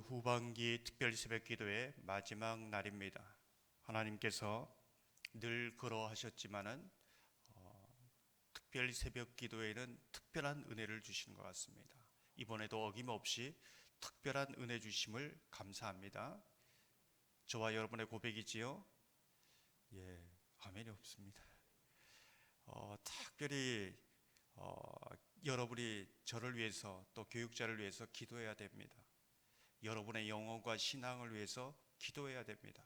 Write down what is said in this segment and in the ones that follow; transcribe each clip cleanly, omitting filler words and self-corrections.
후반기 특별 새벽 기도의 마지막 날입니다. 하나님께서 늘 그러하셨지만은 특별 새벽 기도에는 특별한 은혜를 주시는 것 같습니다. 이번에도 어김없이 특별한 은혜 주심을 감사합니다. 저와 여러분의 고백이지요? 예, 아멘이 없습니다. 특별히 여러분이 저를 위해서 또 교육자를 위해서 기도해야 됩니다. 여러분의 영혼과 신앙을 위해서 기도해야 됩니다.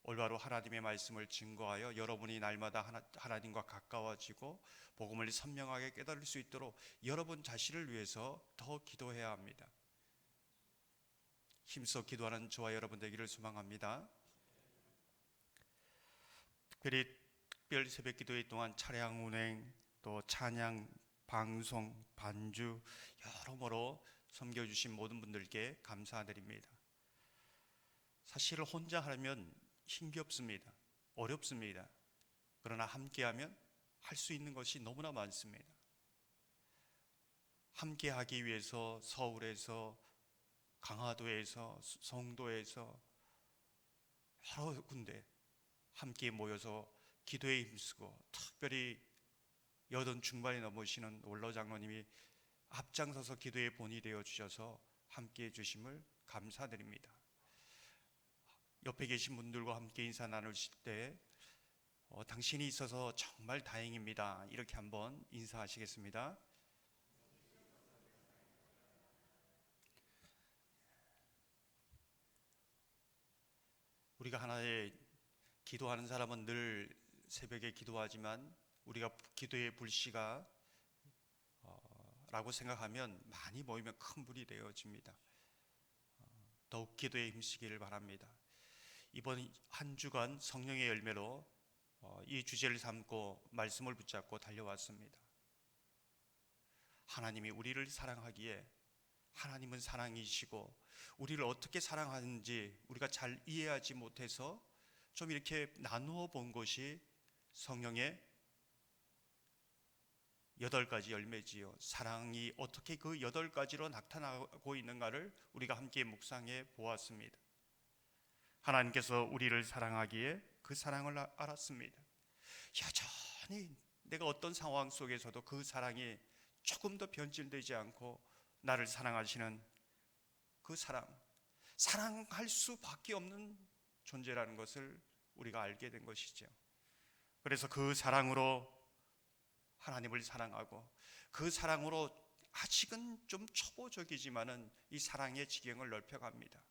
올바로 하나님의 말씀을 증거하여 여러분이 날마다 하나님과 가까워지고 복음을 선명하게 깨달을 수 있도록 여러분 자신을 위해서 더 기도해야 합니다. 힘써 기도하는 저와 여러분 되기를 소망합니다. 특별히 특별 새벽 기도회 동안 차량 운행, 또 찬양, 방송, 반주 여러모로 섬겨주신 모든 분들께 감사드립니다. 사실 혼자 하면 힘겹습니다. 어렵습니다. 그러나 함께하면 할 수 있는 것이 너무나 많습니다. 함께하기 위해서 서울에서, 강화도에서, 성도에서 여러 군데 함께 모여서 기도에 힘쓰고, 특별히 여든 중반에 넘으시는 원로 장로님이 앞장서서 기도의 본이 되어 주셔서 함께 해주심을 감사드립니다. 옆에 계신 분들과 함께 인사 나누실 때 당신이 있어서 정말 다행입니다. 이렇게 한번 인사하시겠습니다. 우리가 하나의 기도하는 사람은 늘 새벽에 기도하지만 우리가 기도의 불씨가 라고 생각하면 많이 모이면 큰 불이 되어집니다. 더욱 기도에 힘쓰기를 바랍니다. 이번 한 주간 성령의 열매로 이 주제를 삼고 말씀을 붙잡고 달려왔습니다. 하나님이 우리를 사랑하기에 하나님은 사랑이시고 우리를 어떻게 사랑하는지 우리가 잘 이해하지 못해서 좀 이렇게 나누어 본 것이 성령의 8가지 열매지요. 사랑이 어떻게 그 8가지로 나타나고 있는가를 우리가 함께 묵상해 보았습니다. 하나님께서 우리를 사랑하기에 그 사랑을 알았습니다. 여전히 내가 어떤 상황 속에서도 그 사랑이 조금도 변질되지 않고 나를 사랑하시는 그 사랑할 수밖에 없는 존재라는 것을 우리가 알게 된 것이죠. 그래서 그 사랑으로 하나님을 사랑하고 그 사랑으로 아직은 좀 초보적이지만은 이 사랑의 지경을 넓혀갑니다.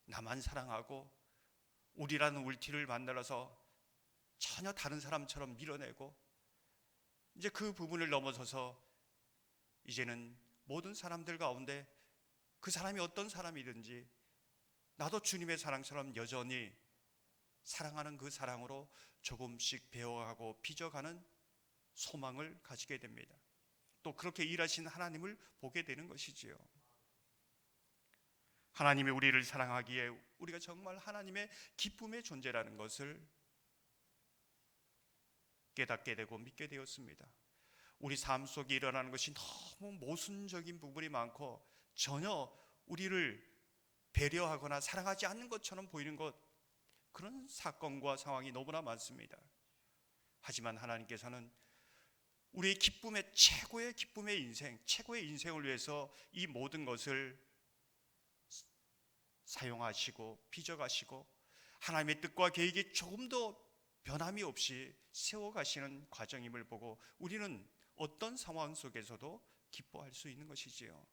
나만 사랑하고 우리라는 울티를 만들어서 전혀 다른 사람처럼 밀어내고 이제 그 부분을 넘어서서 이제는 모든 사람들 가운데 그 사람이 어떤 사람이든지 나도 주님의 사랑처럼 여전히 사랑하는 그 사랑으로 조금씩 배워가고 빚어가는 소망을 가지게 됩니다. 또 그렇게 일하신 하나님을 보게 되는 것이지요. 하나님이 우리를 사랑하기에 우리가 정말 하나님의 기쁨의 존재라는 것을 깨닫게 되고 믿게 되었습니다. 우리 삶 속에 일어나는 것이 너무 모순적인 부분이 많고 전혀 우리를 배려하거나 사랑하지 않는 것처럼 보이는 것, 그런 사건과 상황이 너무나 많습니다. 하지만 하나님께서는 우리의 기쁨의 최고의 기쁨의 인생, 최고의 인생을 위해서 이 모든 것을 사용하시고 빚어가시고 하나님의 뜻과 계획이 조금도 변함이 없이 세워가시는 과정임을 보고 우리는 어떤 상황 속에서도 기뻐할 수 있는 것이지요.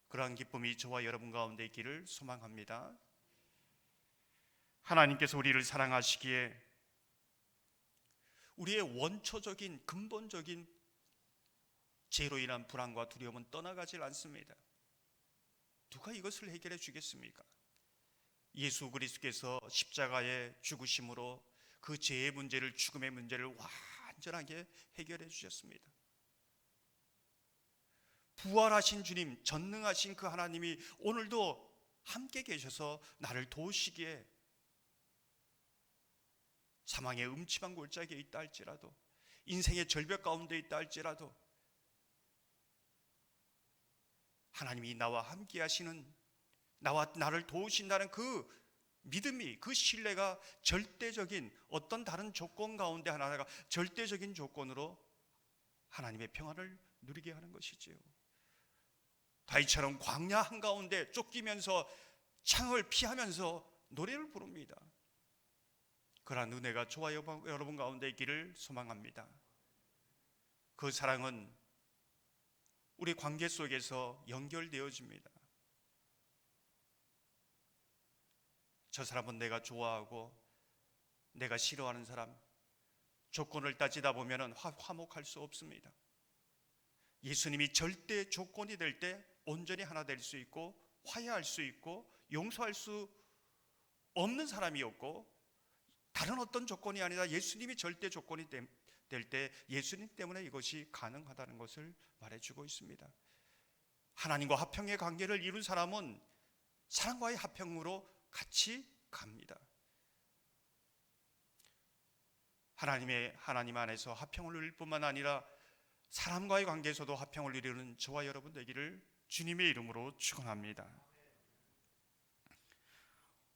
그러한 기쁨이 저와 여러분 가운데 있기를 소망합니다. 하나님께서 우리를 사랑하시기에 우리의 원초적인 근본적인 죄로 인한 불안과 두려움은 떠나가질 않습니다. 누가 이것을 해결해 주겠습니까? 예수 그리스도께서 십자가의 죽으심으로 그 죄의 문제를, 죽음의 문제를 완전하게 해결해 주셨습니다. 부활하신 주님, 전능하신 그 하나님이 오늘도 함께 계셔서 나를 도우시기에 사망의 음침한 골짜기에 있다 할지라도, 인생의 절벽 가운데 있다 할지라도 하나님이 나와 함께 하시는, 나를 도우신다는 그 믿음이, 그 신뢰가 절대적인 어떤 다른 조건 가운데 하나가 절대적인 조건으로 하나님의 평안을 누리게 하는 것이지요. 다윗처럼 광야 한가운데 쫓기면서 창을 피하면서 노래를 부릅니다. 그러한 은혜가 저와 여러분 가운데 있기를 소망합니다. 그 사랑은 우리 관계 속에서 연결되어집니다. 저 사람은 내가 좋아하고 내가 싫어하는 사람, 조건을 따지다 보면 화목할 수 없습니다. 예수님이 절대 조건이 될 때 온전히 하나 될 수 있고 화해할 수 있고 용서할 수 없는 사람이었고, 다른 어떤 조건이 아니라 예수님이 절대 조건이 될 때 예수님 때문에 이것이 가능하다는 것을 말해주고 있습니다. 하나님과 화평의 관계를 이룬 사람은 사랑과의 화평으로 같이 갑니다. 하나님 안에서 화평을 누릴 뿐만 아니라 사람과의 관계에서도 화평을 이루는 저와 여러분 되기를 주님의 이름으로 축원합니다.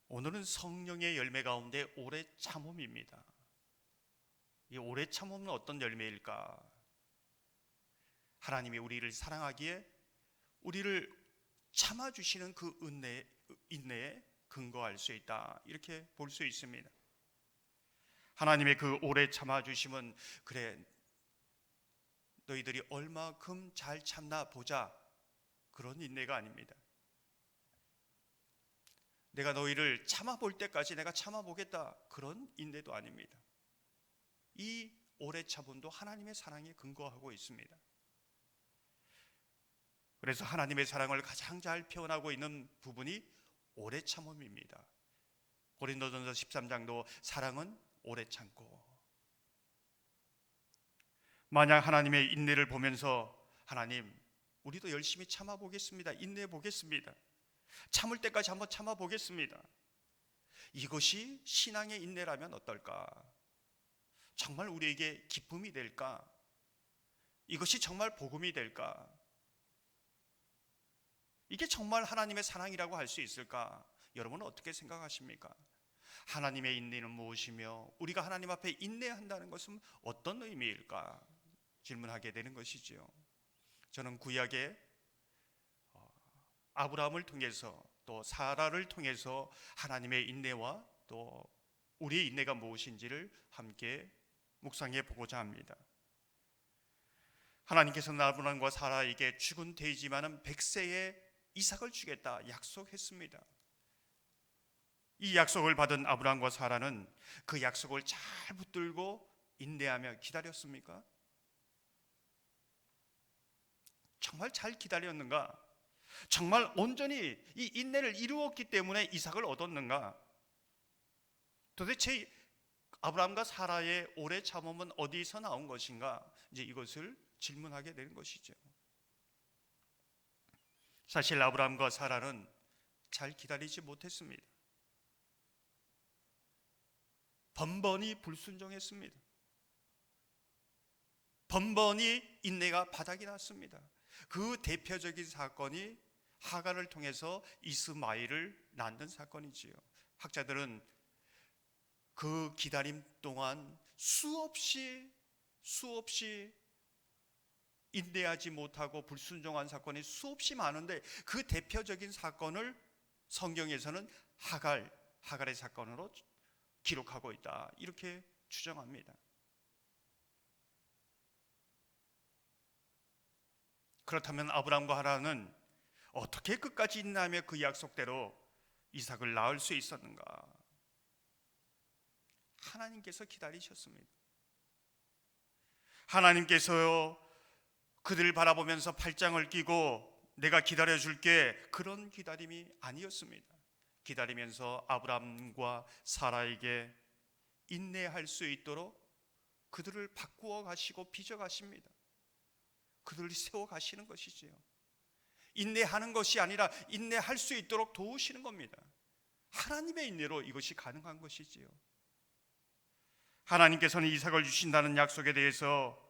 오늘은 성령의 열매 가운데 오래 참음입니다. 이 오래 참음은 어떤 열매일까? 하나님이 우리를 사랑하기에 우리를 참아주시는 그 인내에 근거할 수 있다, 이렇게 볼 수 있습니다. 하나님의 그 오래 참아주심은 그래 너희들이 얼마큼 잘 참나 보자, 그런 인내가 아닙니다. 내가 너희를 참아볼 때까지 내가 참아보겠다, 그런 인내도 아닙니다. 이 오래 참음도 하나님의 사랑에 근거하고 있습니다. 그래서 하나님의 사랑을 가장 잘 표현하고 있는 부분이 오래 참음입니다. 고린도전서 13장도 사랑은 오래 참고, 만약 하나님의 인내를 보면서 하나님 우리도 열심히 참아보겠습니다, 인내해보겠습니다, 참을 때까지 한번 참아보겠습니다, 이것이 신앙의 인내라면 어떨까? 정말 우리에게 기쁨이 될까? 이것이 정말 복음이 될까? 이게 정말 하나님의 사랑이라고 할 수 있을까? 여러분은 어떻게 생각하십니까? 하나님의 인내는 무엇이며 우리가 하나님 앞에 인내한다는 것은 어떤 의미일까? 질문하게 되는 것이지요. 저는 구약의 아브라함을 통해서 또 사라를 통해서 하나님의 인내와 또 우리의 인내가 무엇인지를 함께 묵상해 보고자 합니다. 하나님께서는 아브라함과 사라에게 죽은 돼지만은 100세에 이삭을 주겠다 약속했습니다. 이 약속을 받은 아브라함과 사라는 그 약속을 잘 붙들고 인내하며 기다렸습니까? 정말 잘 기다렸는가? 정말 온전히 이 인내를 이루었기 때문에 이삭을 얻었는가? 도대체 아브라함과 사라의 오래 참음은 어디서 나온 것인가? 이제 이것을 질문하게 되는 것이죠. 사실 아브라함과 사라는 잘 기다리지 못했습니다. 번번이 불순종했습니다. 번번이 인내가 바닥이 났습니다. 그 대표적인 사건이 하갈을 통해서 이스마엘을 낳는 사건이지요. 학자들은 그 기다림 동안 수없이 인내하지 못하고 불순종한 사건이 수없이 많은데 그 대표적인 사건을 성경에서는 하갈의 사건으로 기록하고 있다, 이렇게 추정합니다. 그렇다면 아브라함과 하란은 어떻게 끝까지 인내하며 그 약속대로 이삭을 낳을 수 있었는가? 하나님께서 기다리셨습니다. 하나님께서요 그들을 바라보면서 팔짱을 끼고 내가 기다려줄게, 그런 기다림이 아니었습니다. 기다리면서 아브라함과 사라에게 인내할 수 있도록 그들을 바꾸어 가시고 빚어 가십니다. 그들을 세워 가시는 것이지요. 인내하는 것이 아니라 인내할 수 있도록 도우시는 겁니다. 하나님의 인내로 이것이 가능한 것이지요. 하나님께서는 이삭을 주신다는 약속에 대해서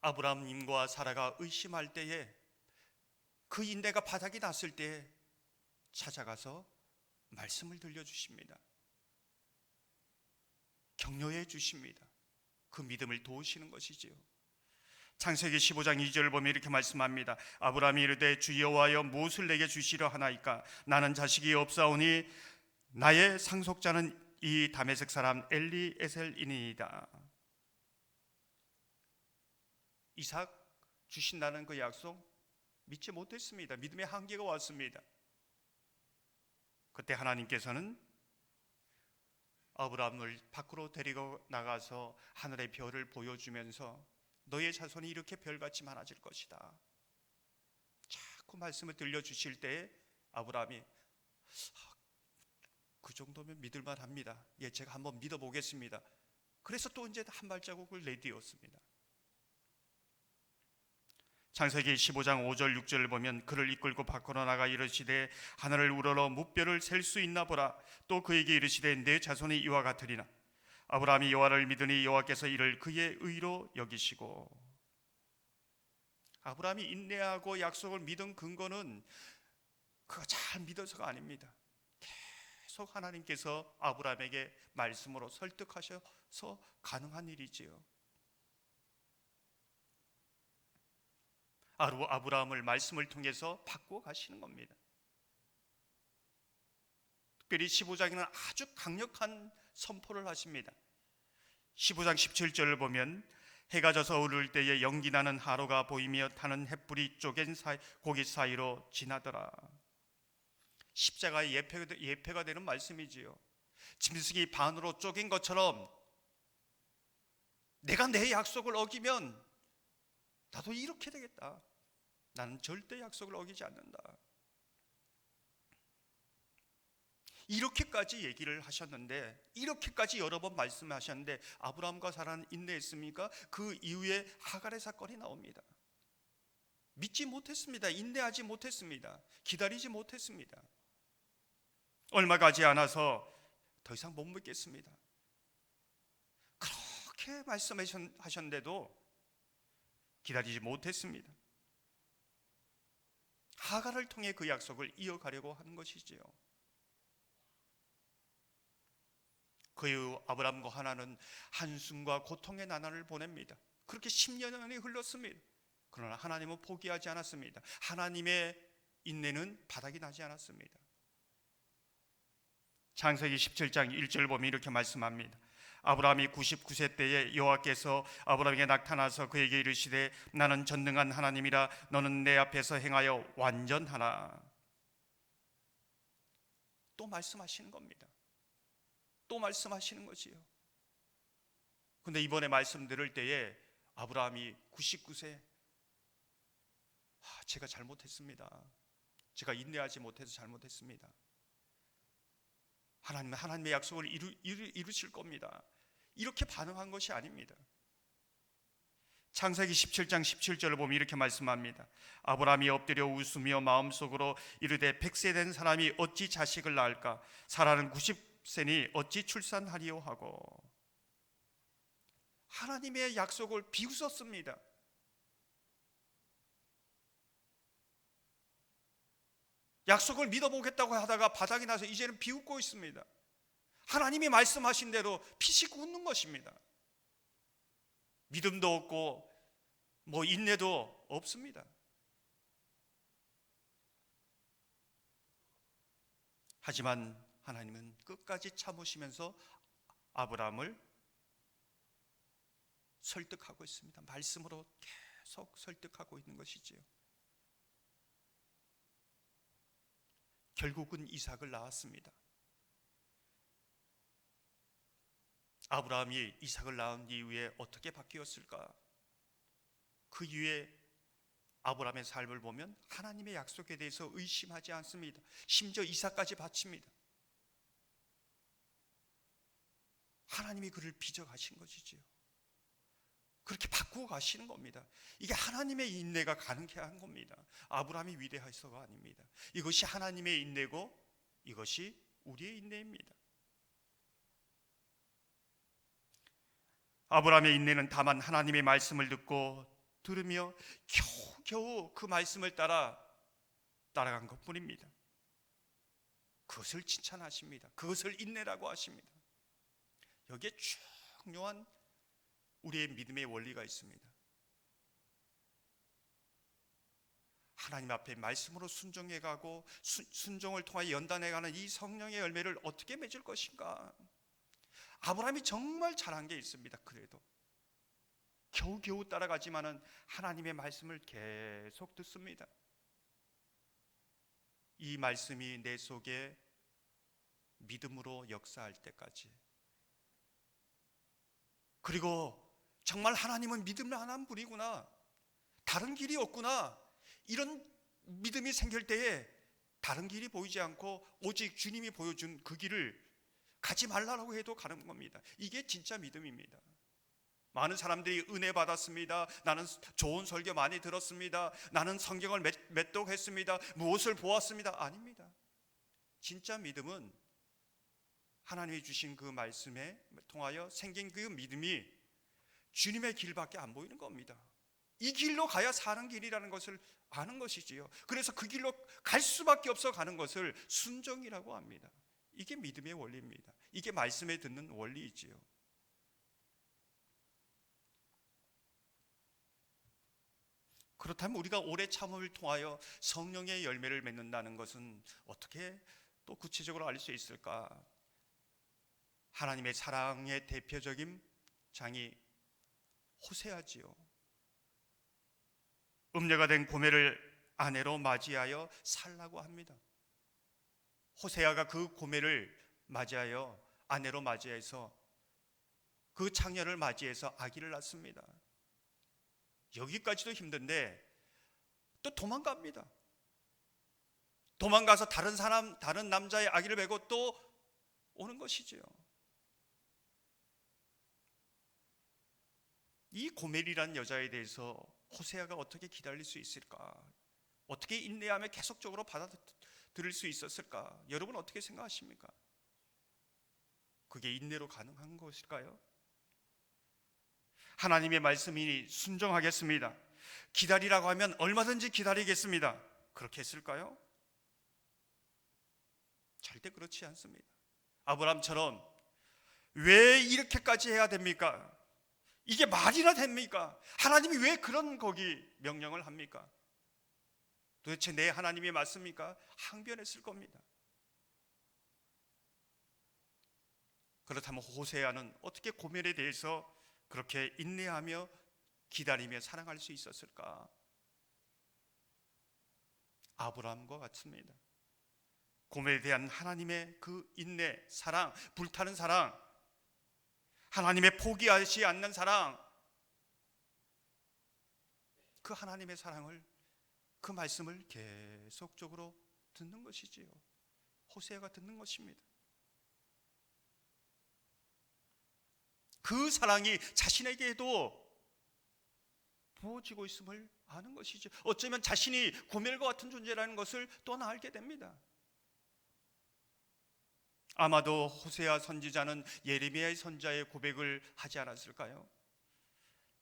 아브라함님과 사라가 의심할 때에 그 인내가 바닥이 났을 때 찾아가서 말씀을 들려주십니다. 격려해 주십니다. 그 믿음을 도우시는 것이지요. 창세기 15장 2절을 보면 이렇게 말씀합니다. 아브라함이 이르되 주 여호와여 무엇을 내게 주시려 하나이까? 나는 자식이 없사오니 나의 상속자는 이 다메섹 사람 엘리에셀이니이다. 이삭 주신다는 그 약속 믿지 못했습니다. 믿음의 한계가 왔습니다. 그때 하나님께서는 아브라함을 밖으로 데리고 나가서 하늘의 별을 보여주면서 너의 자손이 이렇게 별같이 많아질 것이다. 자꾸 말씀을 들려주실 때 아브라함이 그 정도면 믿을만 합니다. 예, 제가 한번 믿어보겠습니다. 그래서 또 이제 한 발자국을 내디었습니다. 창세기 15장 5절 6절을 보면 그를 이끌고 밖으로 나가 이르시되 하늘을 우러러 무뼈를 셀 수 있나 보라. 또 그에게 이르시되 내 자손이 이와 같으리나. 아브라함이 여호와를 믿으니 여호와께서 이를 그의 의로 여기시고. 아브라함이 인내하고 약속을 믿은 근거는 그가 잘 믿어서가 아닙니다. 계속 하나님께서 아브라함에게 말씀으로 설득하셔서 가능한 일이지요. 아브라함을 말씀을 통해서 바꾸어 가시는 겁니다. 특별히 15장에는 아주 강력한 선포를 하십니다. 15장 17절을 보면 해가 져서 오를 때에 연기나는 하루가 보이며 타는 햇불이 쪼갠 고기 사이로 지나더라. 십자가의 예표가 되는 말씀이지요. 짐승이 반으로 쪼갠 것처럼 내가 내 약속을 어기면 나도 이렇게 되겠다. 나는 절대 약속을 어기지 않는다. 이렇게까지 얘기를 하셨는데, 이렇게까지 여러 번 말씀하셨는데 아브라함과 사라는 인내했습니까? 그 이후에 하갈의 사건이 나옵니다. 믿지 못했습니다. 인내하지 못했습니다. 기다리지 못했습니다. 얼마 가지 않아서 더 이상 못 믿겠습니다. 그렇게 말씀하셨는데도 기다리지 못했습니다. 하갈을 통해 그 약속을 이어가려고 하는 것이지요. 그 이후 아브라함과 하나는 한숨과 고통의 나날을 보냅니다. 그렇게 10년이 흘렀습니다. 그러나 하나님은 포기하지 않았습니다. 하나님의 인내는 바닥이 나지 않았습니다. 창세기 17장 1절 보면 이렇게 말씀합니다. 아브라함이 99세 때에 여호와께서 아브라함에게 나타나서 그에게 이르시되 나는 전능한 하나님이라 너는 내 앞에서 행하여 완전하라. 또 말씀하시는 겁니다. 또 말씀하시는 거지요. 근데 이번에 말씀 들을 때에 아브라함이 99세 제가 잘못했습니다. 제가 인내하지 못해서 잘못했습니다. 하나님은 하나님의 약속을 이루실 겁니다. 이렇게 반응한 것이 아닙니다. 창세기 17장 17절을 보면 이렇게 말씀합니다. 아브라함이 엎드려 웃으며 마음속으로 이르되 100세 된 사람이 어찌 자식을 낳을까? 사라는 90세니 어찌 출산하리요 하고. 하나님의 약속을 비웃었습니다. 약속을 믿어보겠다고 하다가 바닥이 나서 이제는 비웃고 있습니다. 하나님이 말씀하신 대로 피식 웃는 것입니다. 믿음도 없고 인내도 없습니다. 하지만 하나님은 끝까지 참으시면서 아브라함을 설득하고 있습니다. 말씀으로 계속 설득하고 있는 것이지요. 결국은 이삭을 낳았습니다. 아브라함이 이삭을 낳은 이후에 어떻게 바뀌었을까? 그 이후에 아브라함의 삶을 보면 하나님의 약속에 대해서 의심하지 않습니다. 심지어 이삭까지 바칩니다. 하나님이 그를 빚어가신 것이지요. 그렇게 바꾸어 가시는 겁니다. 이게 하나님의 인내가 가능케 한 겁니다. 아브라함이 위대해서가 아닙니다. 이것이 하나님의 인내고 이것이 우리의 인내입니다. 아브라함의 인내는 다만 하나님의 말씀을 듣고 들으며 겨우겨우 그 말씀을 따라 따라간 것뿐입니다. 그것을 칭찬하십니다. 그것을 인내라고 하십니다. 여기에 중요한 우리의 믿음의 원리가 있습니다. 하나님 앞에 말씀으로 순종해가고 순종을 통하여 연단해가는 이 성령의 열매를 어떻게 맺을 것인가? 아브라함이 정말 잘한 게 있습니다. 그래도 겨우겨우 따라가지만은 하나님의 말씀을 계속 듣습니다. 이 말씀이 내 속에 믿음으로 역사할 때까지, 그리고 정말 하나님은 믿음을 하나님 분이구나, 다른 길이 없구나, 이런 믿음이 생길 때에 다른 길이 보이지 않고 오직 주님이 보여준 그 길을 가지 말라고 해도 가는 겁니다. 이게 진짜 믿음입니다. 많은 사람들이 은혜 받았습니다. 나는 좋은 설교 많이 들었습니다. 나는 성경을 몇 독 했습니다. 무엇을 보았습니다. 아닙니다. 진짜 믿음은 하나님이 주신 그 말씀에 통하여 생긴 그 믿음이 주님의 길밖에 안 보이는 겁니다. 이 길로 가야 사는 길이라는 것을 아는 것이지요. 그래서 그 길로 갈 수밖에 없어 가는 것을 순종이라고 합니다. 이게 믿음의 원리입니다. 이게 말씀에 듣는 원리이지요. 그렇다면 우리가 오래 참음을 통하여 성령의 열매를 맺는다는 것은 어떻게 또 구체적으로 알 수 있을까? 하나님의 사랑의 대표적인 장이 호세아지요. 음녀가 된 고멜을 아내로 맞이하여 살라고 합니다. 호세아가 그 고멜을 맞이하여 아내로 맞이해서 그 창녀를 맞이해서 아기를 낳습니다. 여기까지도 힘든데 또 도망갑니다. 도망가서 다른 남자의 아기를 베고 또 오는 것이지요. 이 고멜이라는 여자에 대해서 호세아가 어떻게 기다릴 수 있을까? 어떻게 인내하며 계속적으로 받아들일 수 있었을까? 여러분 어떻게 생각하십니까? 그게 인내로 가능한 것일까요? 하나님의 말씀이니 순종하겠습니다. 기다리라고 하면 얼마든지 기다리겠습니다. 그렇게 했을까요? 절대 그렇지 않습니다. 아브라함처럼 왜 이렇게까지 해야 됩니까? 이게 말이나 됩니까? 하나님이 왜 그런 명령을 합니까? 도대체 내 하나님이 맞습니까? 항변했을 겁니다. 그렇다면 호세아는 어떻게 고멜에 대해서 그렇게 인내하며 기다리며 사랑할 수 있었을까? 아브라함과 같습니다. 고멜에 대한 하나님의 그 인내, 사랑, 불타는 사랑, 하나님의 포기하지 않는 사랑, 그 하나님의 사랑을, 그 말씀을 계속적으로 듣는 것이지요. 호세아가 듣는 것입니다. 그 사랑이 자신에게도 부어지고 있음을 아는 것이죠. 어쩌면 자신이 고멜과 같은 존재라는 것을 또 알게 됩니다. 아마도 호세아 선지자는 예레미야의 선자의 고백을 하지 않았을까요?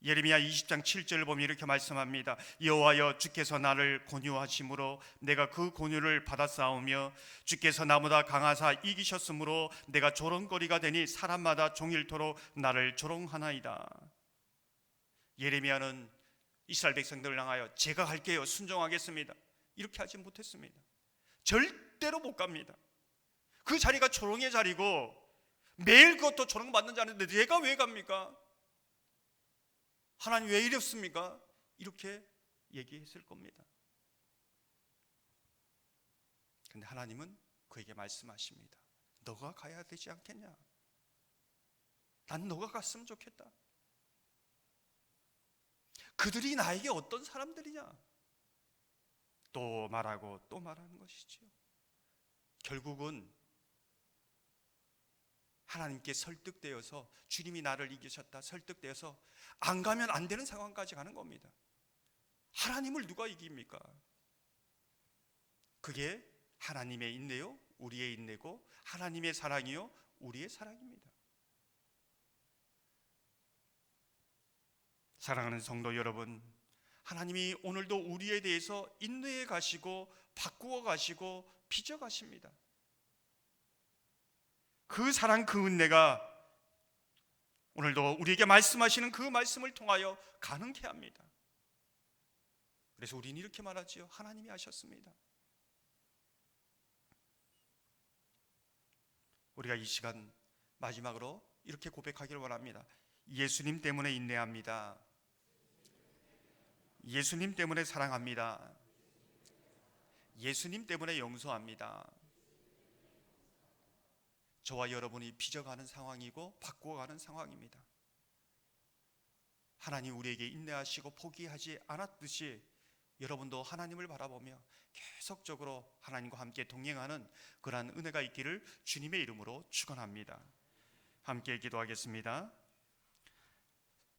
예레미야 20장 7절을 보면 이렇게 말씀합니다. 여호와여, 주께서 나를 권유하심으로 내가 그 권유를 받았사오며 주께서 나보다 강하사 이기셨으므로 내가 조롱거리가 되니 사람마다 종일토록 나를 조롱하나이다. 예레미야는 이스라엘 백성들을 향하여 제가 갈게요, 순종하겠습니다, 이렇게 하지 못했습니다. 절대로 못 갑니다. 그 자리가 조롱의 자리고 매일 그것도 조롱받는 자리인데 내가 왜 갑니까? 하나님 왜 이랬습니까? 이렇게 얘기했을 겁니다. 근데 하나님은 그에게 말씀하십니다. 너가 가야 되지 않겠냐? 난 너가 갔으면 좋겠다. 그들이 나에게 어떤 사람들이냐? 또 말하고 또 말하는 것이지요. 결국은 하나님께 설득되어서, 주님이 나를 이기셨다 설득되어서 안 가면 안 되는 상황까지 가는 겁니다. 하나님을 누가 이깁니까? 그게 하나님의 인내요, 우리의 인내고, 하나님의 사랑이요, 우리의 사랑입니다. 사랑하는 성도 여러분, 하나님이 오늘도 우리에 대해서 인내해 가시고 바꾸어 가시고 빚어 가십니다. 그 사랑, 그 은혜가 오늘도 우리에게 말씀하시는 그 말씀을 통하여 가능케 합니다. 그래서 우리는 이렇게 말하지요. 하나님이 하셨습니다. 우리가 이 시간 마지막으로 이렇게 고백하기를 원합니다. 예수님 때문에 인내합니다. 예수님 때문에 사랑합니다. 예수님 때문에 용서합니다. 저와 여러분이 빚어가는 상황이고 바꾸어가는 상황입니다. 하나님 우리에게 인내하시고 포기하지 않았듯이 여러분도 하나님을 바라보며 계속적으로 하나님과 함께 동행하는 그러한 은혜가 있기를 주님의 이름으로 축원합니다. 함께 기도하겠습니다.